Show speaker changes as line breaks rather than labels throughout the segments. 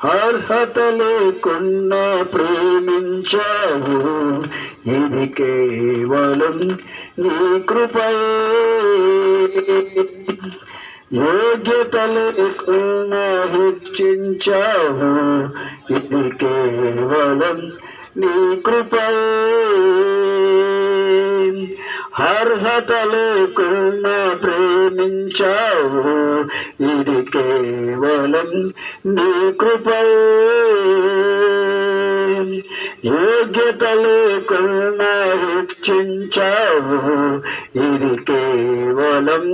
అర్హత లేకున్నా ప్రేమించావు, ఇది కేవలం నీ కృపయే. యోగ్యత లేకున్నా హెచ్చించావు, ఇది కేవలం నీ కృపయే. అర్హత లేకున్నా ప్రేమించావు, ఇది కేవలం నీ కృపయే. యోగ్యత లేకున్నా హెచ్చించావు, ఇది కేవలం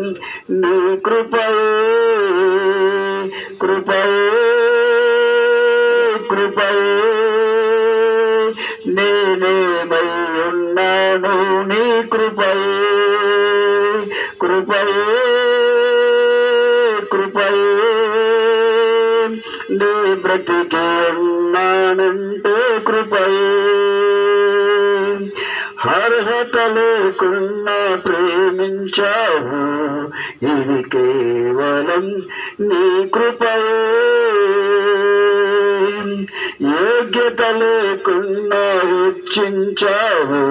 నీ కృపయే. కృపయే కృపయే నేనేమై ఉన్నాను నీ కృపయే. కృపయే కృపయే నీ బ్రతికి ఉన్నానంటే కృపయే. అర్హత లేకున్నా ప్రేమించావు, ఇది కేవలం నీ కృపయే. యోగ్యత లేకున్నా హెచ్చించావు,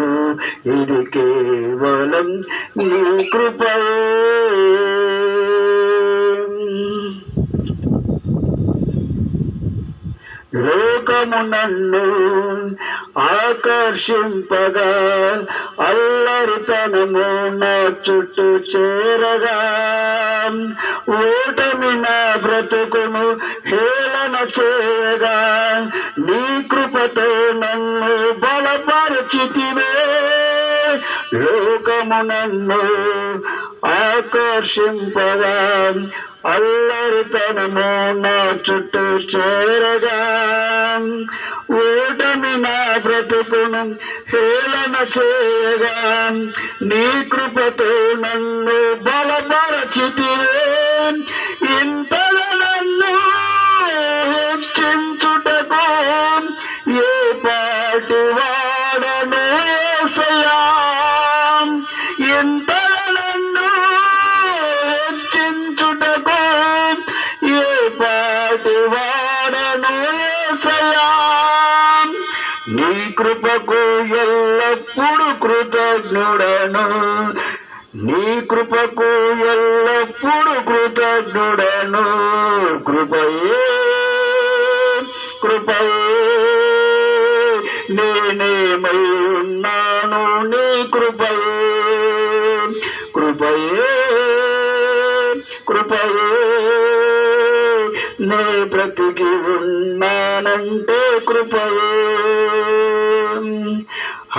ఇది కేవలం నీ కృపయే. లోకము నన్ను ఆకర్షింపగా, అల్లరితనము నా చుట్టూ చేరగా, ఓటమి నా బ్రతుకును హేళన చేయగా, నీ కృపతో నన్ను బలపరిచితివే. లోకము నన్ను ఆకర్షింపగా, అల్లరితనము నా చుట్టూ చేరగా, ఓటమి నా బ్రతుకును హేళన చేయగా, నీ కృపతో నన్ను బలపరచితివే. ఇంతగా నన్ను హెచ్చించుటకు ఏ పాటి వాడను యేసయ్యా. ఇంతగా నన్ను హెచ్చించుటకు ఏ పాటి వాడను యేసయ్యా. నీ కృపకు ఎల్లప్పుడు కృతజ్ఞుడను, నీ కృపకు ఎల్లప్పుడు కృతజ్ఞుడను. కృపయే కృపయే నేనేమై ఉన్నాను నీ కృపయే. కృపయే కృపయే నే బ్రతికి ఉన్నానంటే కృపయే.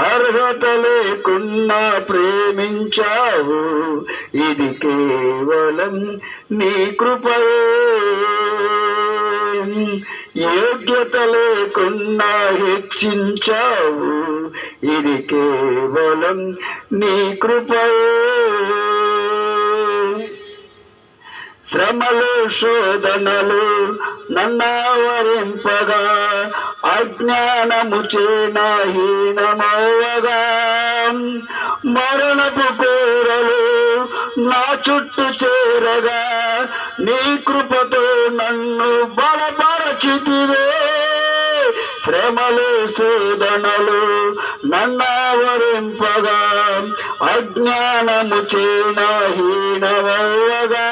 అర్హత లేకున్నా ప్రేమించావు, ఇది కేవలం నీ కృపయే. యోగ్యత లేకున్నా హెచ్చించావు, ఇది కేవలం నీ కృపయే. శ్రమలు శోధనలు నన్నావరింపగా, అజ్ఞానము చేనా హీనమవగా, మరణపు కోరలు నా చుట్టూ చేరగా, నీ కృపతో నన్ను బలపరచితివే. శ్రమలు శోధనలు నన్నావరింపగా, అజ్ఞానము చేనా హీనమవగా,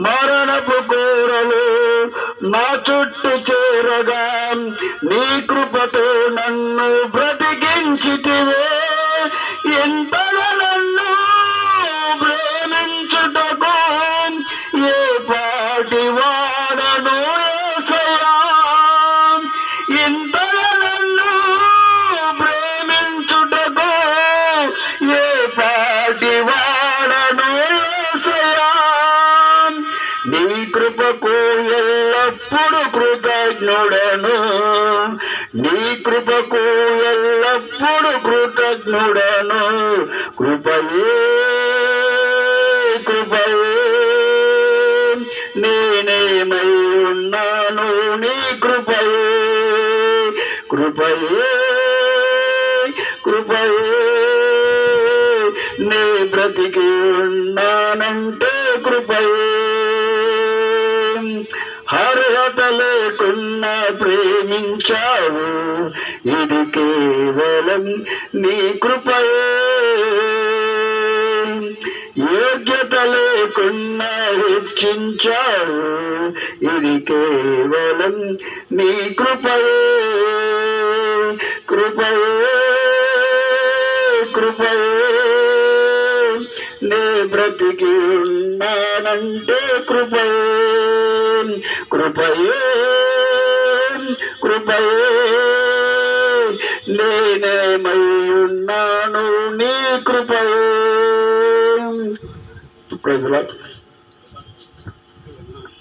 మరణపు కోరలు నా చుట్టూ చేరగా, నీ కృపతో నన్ను బ్రతికించితివే. ఎంతగా నన్ను ప్రేమించుటకు ఏ పాటి వాడను యేసయ్యా. ఎంతగా నన్ను ప్రేమించుటకు ఏ పాటి వాడను యేసయ్యా. నీ కృపకు ఎల్లప్పుడు కృతజ్ఞుడను, నీ కృపకు ఎల్లప్పుడు కృతజ్ఞుడను. కృపయే కృపయే నేనేమై ఉన్నాను నీ కృపయే. కృపయే కృపయే నే బ్రతికి ఉన్నానంటే కృపయే. అర్హత లేకు కేవలం నీ కృపయే. యోగ్యత లేకున్నా హెచ్చించావు, ఇది కేవలం నీ కృపయే. కృపయే కృపయే నే బ్రతికి ఉన్నానంటే కృపయే. కృపయే కృపయే నేనేమై ఉన్నాను నీ కృపయే. Praise the lord.